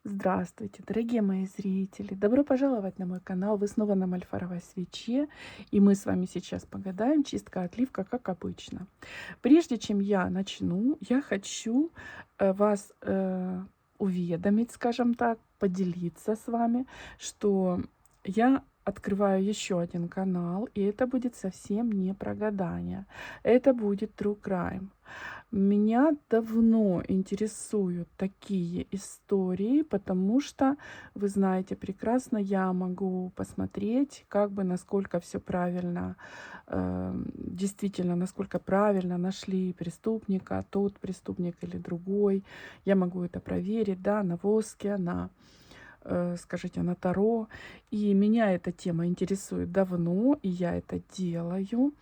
Здравствуйте, дорогие мои зрители! Добро пожаловать на мой канал. Вы снова на Мальфаровой свече. И мы с вами сейчас погадаем. Чистка, отливка, как обычно. Прежде чем я начну, я хочу вас уведомить, скажем так, поделиться с вами, что я открываю еще один канал, и это будет совсем не про гадания. Это будет True Crime. Меня давно интересуют такие истории, потому что, вы знаете прекрасно, я могу посмотреть, как бы насколько все правильно, действительно, насколько правильно нашли преступника, тот преступник или другой. Я могу это проверить, да, на воске, на скажите, на Таро. И меня эта тема интересует давно, и я это делаю.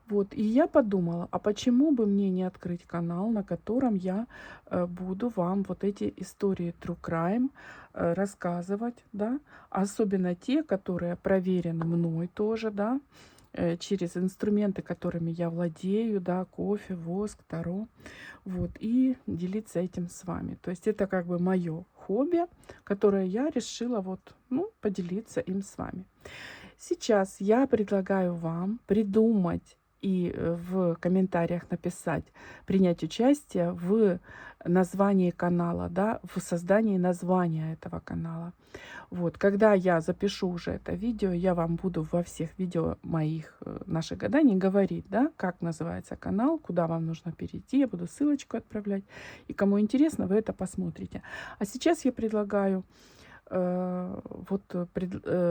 Вот, и я подумала, а почему бы мне не открыть канал, на котором я буду вам вот эти истории True Crime рассказывать, да, особенно те, которые проверены мной тоже, да, через инструменты, которыми я владею, да, кофе, воск, Таро. Вот, и делиться этим с вами. То есть это как бы мое хобби, которое я решила вот, ну, поделиться им с вами. Сейчас я предлагаю вам придумать и в комментариях написать, принять участие в названии канала, да, в создании названия этого канала. Вот, когда я запишу уже это видео, я вам буду во всех видео моих наших гаданий говорить, да, как называется канал, куда вам нужно перейти, я буду ссылочку отправлять, и кому интересно, вы это посмотрите. А сейчас я предлагаю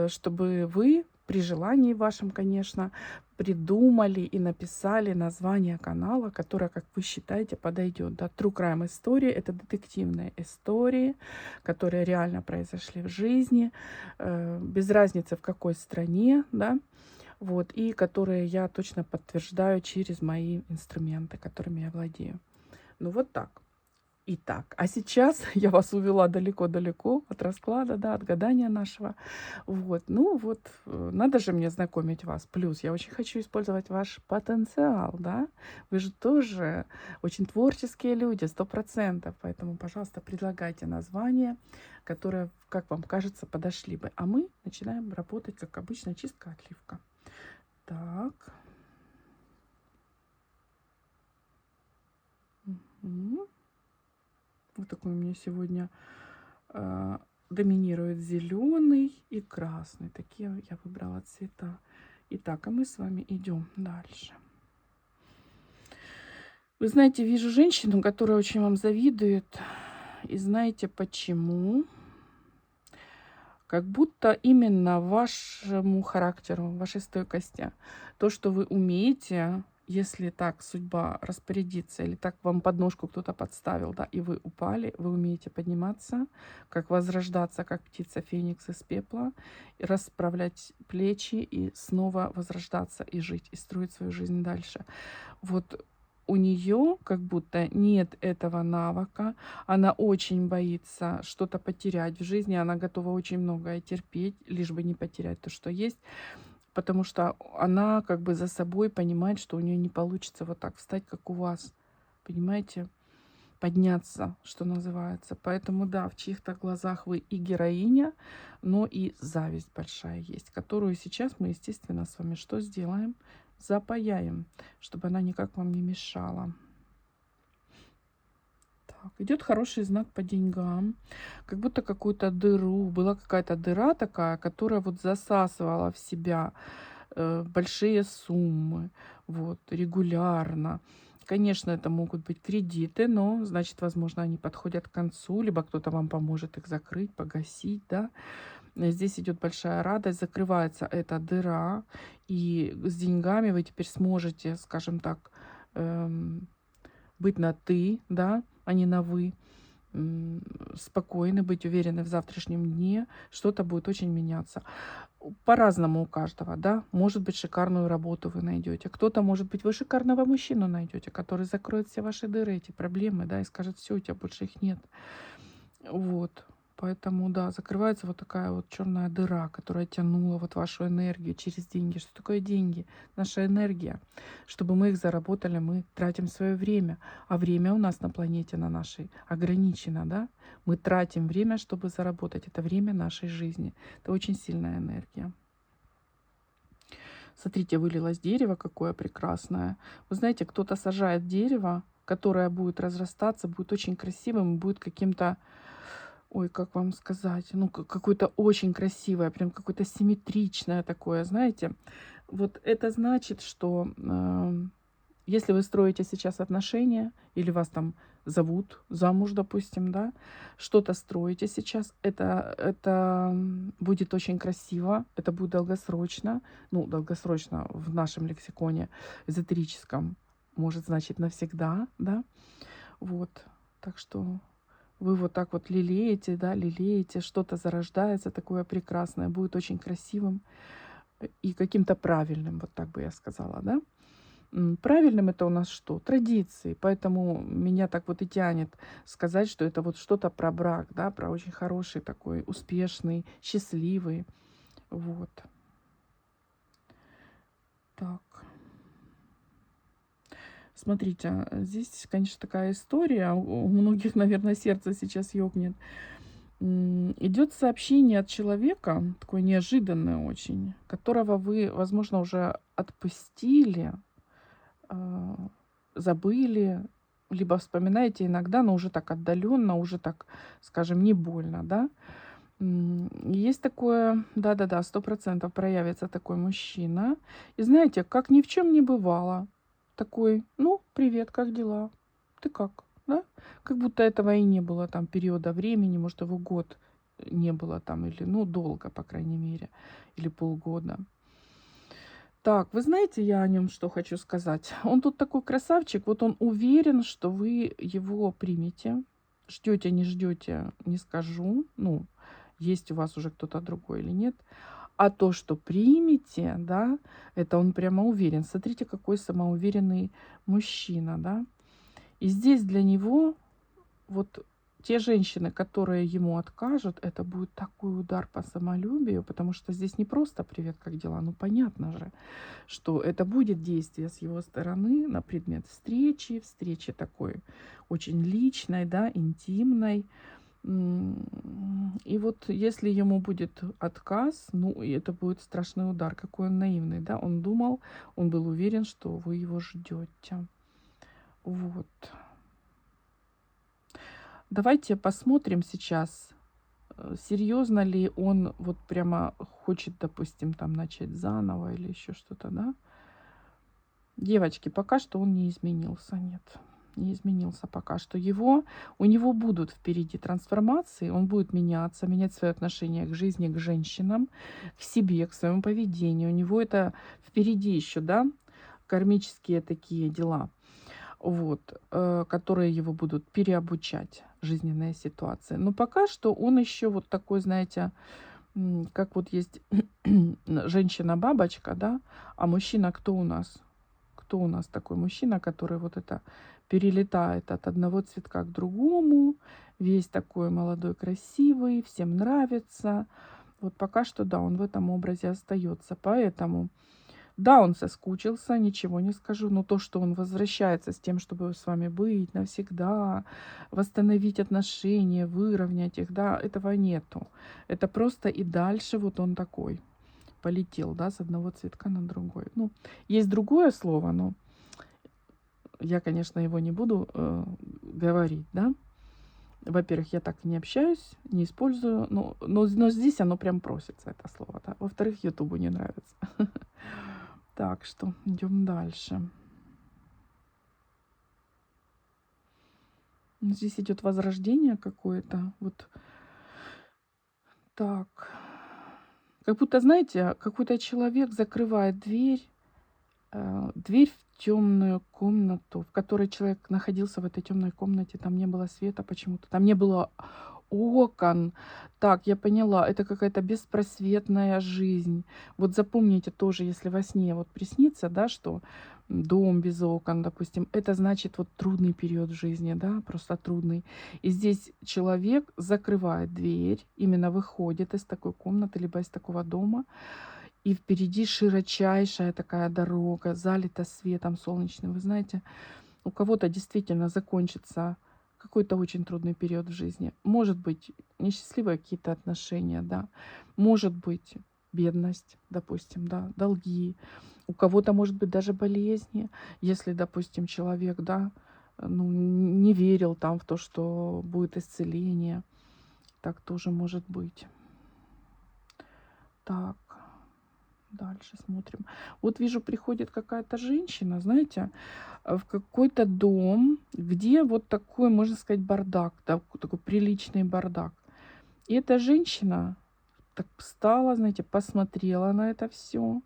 чтобы вы при желании вашем, конечно, придумали и написали название канала, которое, как вы считаете, подойдет. Да, True Crime истории — это детективные истории, которые реально произошли в жизни, без разницы в какой стране, да, вот, и которые я точно подтверждаю через мои инструменты, которыми я владею. Ну вот так. Итак, а сейчас я вас увела далеко-далеко от расклада, да, от гадания нашего. Вот, ну вот, надо же мне знакомить вас. Плюс я очень хочу использовать ваш потенциал, да. Вы же тоже очень творческие люди, 100%. Поэтому, пожалуйста, предлагайте названия, которые, как вам кажется, подошли бы. А мы начинаем работать, как обычно, чистка, отливка. Так. Угу. Вот такой у меня сегодня доминирует зеленый и красный. Такие я выбрала цвета. Итак, а мы с вами идем дальше. Вы знаете, вижу женщину, которая очень вам завидует. И знаете почему? Как будто именно вашему характеру, вашей стойкости, то, что вы умеете, если так судьба распорядится, или так вам подножку кто-то подставил, да, и вы упали, вы умеете подниматься, как возрождаться, как птица Феникс из пепла, и расправлять плечи, и снова возрождаться, и жить, и строить свою жизнь дальше. Вот у нее как будто нет этого навыка, она очень боится что-то потерять в жизни, она готова очень многое терпеть, лишь бы не потерять то, что есть, потому что она как бы за собой понимает, что у нее не получится вот так встать, как у вас, понимаете, подняться, что называется. Поэтому да, в чьих-то глазах вы и героиня, но и зависть большая есть, которую сейчас мы, естественно, с вами что сделаем? Запаяем, чтобы она никак вам не мешала. Так, идет хороший знак по деньгам, как будто какую-то дыру, была какая-то дыра такая, которая вот засасывала в себя большие суммы, вот, регулярно. Конечно, это могут быть кредиты, но, значит, возможно, они подходят к концу, либо кто-то вам поможет их закрыть, погасить, да. Здесь идет большая радость, закрывается эта дыра, и с деньгами вы теперь сможете, скажем так, быть на «ты», да, а не на «вы», спокойны, быть уверены в завтрашнем дне, что-то будет очень меняться. По-разному у каждого, да. Может быть, шикарную работу вы найдете. Кто-то, может быть, вы шикарного мужчину найдете, который закроет все ваши дыры, эти проблемы, да, и скажет: все, у тебя больше их нет. Вот. Поэтому, да, закрывается вот такая вот черная дыра, которая тянула вот вашу энергию через деньги. Что такое деньги? Наша энергия. Чтобы мы их заработали, мы тратим свое время. А время у нас на планете, на нашей, ограничено, да? Мы тратим время, чтобы заработать. Это время нашей жизни. Это очень сильная энергия. Смотрите, вылилось дерево какое прекрасное. Вы знаете, кто-то сажает дерево, которое будет разрастаться, будет очень красивым, будет каким-то, ой, как вам сказать, ну, какое-то очень красивое, прям какое-то симметричное такое, знаете. Вот это значит, что если вы строите сейчас отношения, или вас там зовут замуж, допустим, да, что-то строите сейчас, это будет очень красиво, это будет долгосрочно, ну, долгосрочно в нашем лексиконе эзотерическом может значить навсегда, да, вот, так что вы вот так вот лелеете, да, лелеете, что-то зарождается такое прекрасное, будет очень красивым и каким-то правильным, вот так бы я сказала, да. Правильным это у нас что? Традиции. Поэтому меня так вот и тянет сказать, что это вот что-то про брак, да, про очень хороший такой, успешный, счастливый. Вот. Так. Смотрите, здесь, конечно, такая история. У многих, наверное, сердце сейчас ёкнет. Идет сообщение от человека, такое неожиданное очень, которого вы, возможно, уже отпустили, а, забыли, либо вспоминаете иногда, но уже так отдаленно, уже так, скажем, не больно, да. Есть такое, да-да-да, 100% проявится такой мужчина. И знаете, как ни в чем не бывало, такой, ну, привет, как дела? Ты как? Да? Как будто этого и не было там периода времени, может, его год не было там, или, ну, долго, по крайней мере, или полгода. Так, вы знаете, я о нем что хочу сказать? Он тут такой красавчик, вот он уверен, что вы его примете. Ждете, не ждете, не скажу. Ну, есть у вас уже кто-то другой или нет. А то, что примете, да, это он прямо уверен. Смотрите, какой самоуверенный мужчина, да. И здесь для него вот те женщины, которые ему откажут, это будет такой удар по самолюбию, потому что здесь не просто «привет, как дела?», ну понятно же, что это будет действие с его стороны на предмет встречи, встречи такой очень личной, да, интимной. И вот если ему будет отказ, ну, и это будет страшный удар. Какой он наивный, да? Он думал, он был уверен, что вы его ждете. Вот. Давайте посмотрим сейчас, серьезно ли он вот прямо хочет, допустим, там начать заново или еще что-то, да? Девочки, пока что он не изменился, нет. Не изменился пока что. У него будут впереди трансформации, он будет меняться, менять свое отношение к жизни, к женщинам, к себе, к своему поведению. У него это впереди еще, да, кармические такие дела, вот, которые его будут переобучать, жизненные ситуации. Но пока что он еще вот такой, знаете, как вот есть женщина-бабочка, да, а мужчина кто у нас? Кто у нас такой мужчина, который вот это перелетает от одного цветка к другому, весь такой молодой, красивый, всем нравится. Вот пока что, да, он в этом образе остается. Поэтому, да, он соскучился, ничего не скажу, но то, что он возвращается с тем, чтобы с вами быть навсегда, восстановить отношения, выровнять их, да, этого нету. Это просто и дальше вот он такой полетел, да, с одного цветка на другой. Ну, есть другое слово, но я, конечно, его не буду говорить, да. Во-первых, я так не общаюсь, не использую, но здесь оно прям просится, это слово, да. Во-вторых, Ютубу не нравится. Так что идем дальше. Здесь идет возрождение какое-то. Вот так. Как будто, знаете, какой-то человек закрывает дверь, дверь в темную комнату, в которой человек находился в этой темной комнате. Там не было света почему-то. Там не было окон. Так, я поняла, это какая-то беспросветная жизнь. Вот запомните тоже, если во сне вот приснится, да, что дом без окон, допустим, это значит вот трудный период в жизни, да, просто трудный. И здесь человек закрывает дверь, именно выходит из такой комнаты, либо из такого дома, и впереди широчайшая такая дорога, залита светом солнечным. Вы знаете, у кого-то действительно закончится какой-то очень трудный период в жизни. Может быть, несчастливые какие-то отношения, да. Может быть, бедность, допустим, да, долги. У кого-то, может быть, даже болезни. Если, допустим, человек, да, ну, не верил там в то, что будет исцеление. Так тоже может быть. Так. Дальше смотрим. Вот вижу, приходит какая-то женщина, знаете, в какой-то дом, где вот такой, можно сказать, бардак, да, такой приличный бардак. И эта женщина так встала, знаете, посмотрела на это все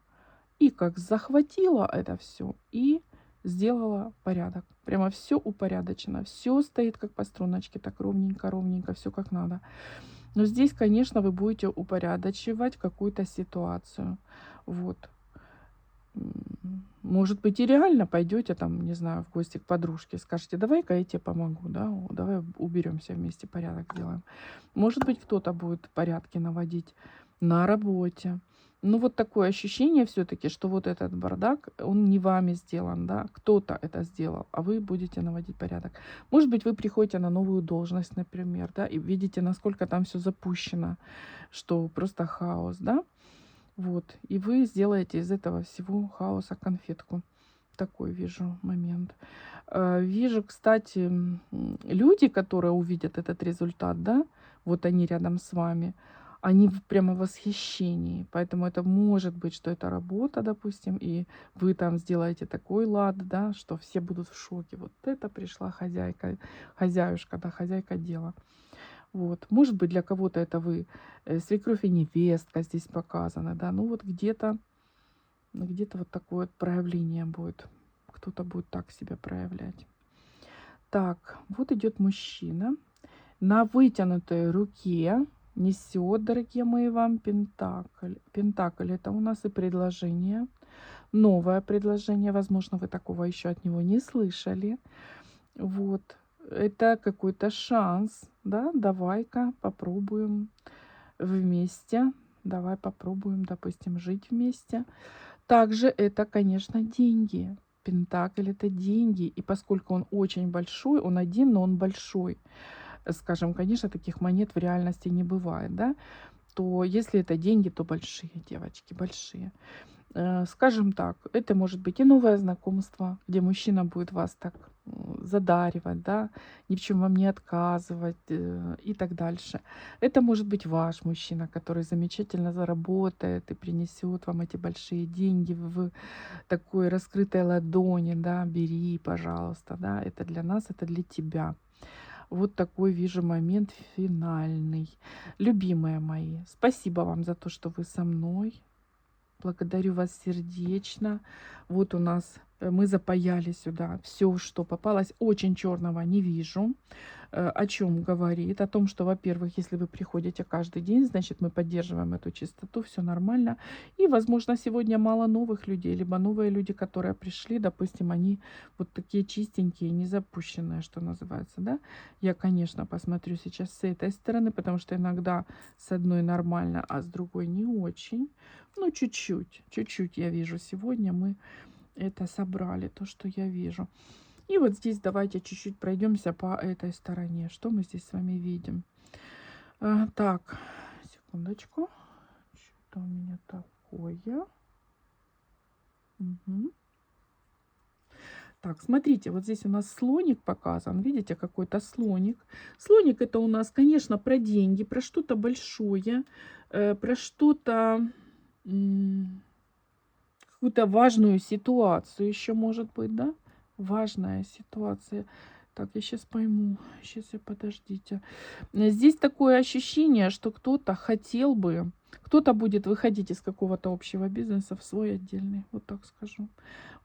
и как захватила это все и сделала порядок. Прямо все упорядочено, все стоит как по струночке, так ровненько, ровненько, все как надо. Но здесь, конечно, вы будете упорядочивать какую-то ситуацию. Вот. Может быть, и реально пойдете там, не знаю, в гости к подружке, скажете, давай-ка я тебе помогу, да, давай уберемся вместе, порядок сделаем. Может быть, кто-то будет порядки наводить на работе. Ну, вот такое ощущение все-таки, что вот этот бардак, он не вами сделан, да, кто-то это сделал, а вы будете наводить порядок. Может быть, вы приходите на новую должность, например, да, и видите, насколько там все запущено, что просто хаос, да. Вот. И вы сделаете из этого всего хаоса конфетку. Такой вижу момент. Вижу, кстати, люди, которые увидят этот результат, да, вот они рядом с вами, они прямо в восхищении. Поэтому это может быть, что это работа, допустим, и вы там сделаете такой лад, да, что все будут в шоке. Вот это пришла хозяйка, хозяюшка, да, хозяйка дела. Вот. Может быть, для кого-то это вы свекровь и невестка здесь показаны, да. Ну вот где-то вот такое вот проявление будет. Кто-то будет так себя проявлять. Так, вот идет мужчина. На вытянутой руке несет, дорогие мои, вам пентакль. Пентакль — это у нас и предложение. Новое предложение. Возможно, вы такого еще от него не слышали. Вот. Это какой-то шанс, да, давай-ка попробуем вместе, давай попробуем, допустим, жить вместе. Также это, конечно, деньги. Пентакль — это деньги, и поскольку он очень большой, он один, но он большой, скажем, конечно, таких монет в реальности не бывает, да, то если это деньги, то большие, девочки, большие. Скажем так, это может быть и новое знакомство, где мужчина будет вас так задаривать, да, ни в чем вам не отказывать и так дальше. Это может быть ваш мужчина, который замечательно заработает и принесет вам эти большие деньги в такой раскрытой ладони, да, бери, пожалуйста, да, это для нас, это для тебя. Вот такой вижу момент финальный. Любимые мои, спасибо вам за то, что вы со мной. Благодарю вас сердечно. Вот у нас мы запаяли сюда все, что попалось. Очень черного не вижу. О чем говорит? О том, что, во-первых, если вы приходите каждый день, значит, мы поддерживаем эту чистоту, все нормально. И, возможно, сегодня мало новых людей, либо новые люди, которые пришли, допустим, они вот такие чистенькие, не запущенные, что называется, да. Я, конечно, посмотрю сейчас с этой стороны, потому что иногда с одной нормально, а с другой не очень. Ну, чуть-чуть я вижу. Сегодня мы это собрали, то, что я вижу. И вот здесь давайте чуть-чуть пройдемся по этой стороне. Что мы здесь с вами видим? Так, секундочку. Что у меня такое? Угу. Так, смотрите, вот здесь у нас слоник показан. Видите, какой-то слоник. Слоник — это у нас, конечно, про деньги, про что-то большое, про что-то, какую-то важную ситуацию еще может быть, да? Важная ситуация. Так, я сейчас пойму. Сейчас, подождите. Здесь такое ощущение, что кто-то хотел бы, кто-то будет выходить из какого-то общего бизнеса в свой отдельный, вот так скажу.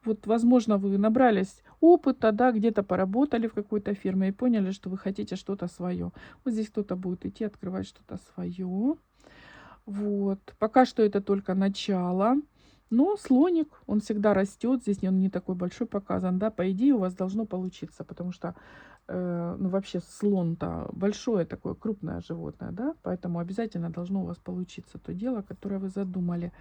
Вот, возможно, вы набрались опыта, да, где-то поработали в какой-то фирме и поняли, что вы хотите что-то свое. Вот здесь кто-то будет идти открывать что-то свое. Вот. Пока что это только начало. Но слоник, он всегда растет. Здесь он не такой большой показан, да. По идее, у вас должно получиться, потому что, ну, вообще слон-то большое такое, крупное животное, да. Поэтому обязательно должно у вас получиться то дело, которое вы задумали.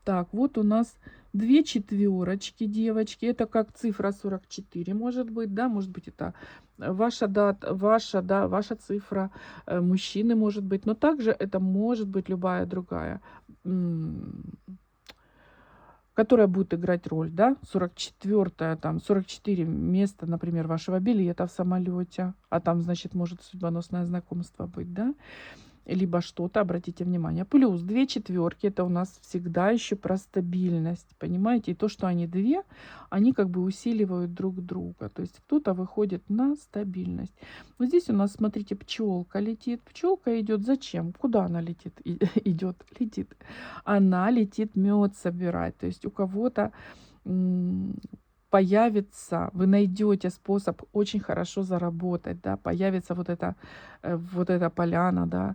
Так, вот у нас 2 четверочки, девочки. Это как цифра 44, может быть, да, может быть, это ваша дата, ваша, да, ваша цифра, мужчины, может быть, но также это может быть любая другая, которая будет играть роль, да, 44, там, 44 место, например, вашего билета в самолете, а там, значит, может судьбоносное знакомство быть, да, либо что-то, обратите внимание. Плюс 2 четверки, это у нас всегда еще про стабильность, понимаете? И то, что они две, они как бы усиливают друг друга. То есть кто-то выходит на стабильность. Вот здесь у нас, смотрите, пчелка летит. Пчелка идет зачем? Куда она летит? Идет, летит. Она летит мед собирать. То есть у кого-то появится, вы найдете способ очень хорошо заработать, да, появится вот эта поляна, да,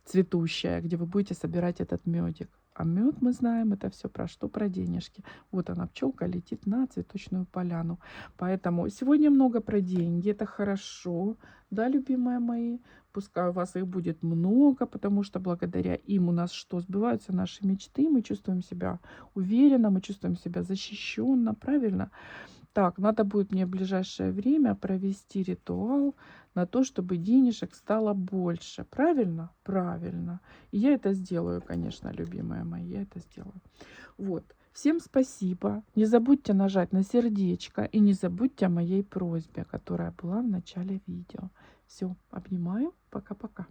цветущая, где вы будете собирать этот медик. А мед, мы знаем, это все про что? Про денежки. Вот она, пчелка, летит на цветочную поляну. Поэтому сегодня много про деньги, это хорошо, да, любимые мои. Пускай у вас их будет много, потому что благодаря им у нас что? Сбываются наши мечты, мы чувствуем себя уверенно, мы чувствуем себя защищенно, правильно? Так, надо будет мне в ближайшее время провести ритуал на то, чтобы денежек стало больше. Правильно? Правильно. И я это сделаю, конечно, любимые мои, я это сделаю. Вот. Всем спасибо. Не забудьте нажать на сердечко и не забудьте о моей просьбе, которая была в начале видео. Все, обнимаю. Пока-пока.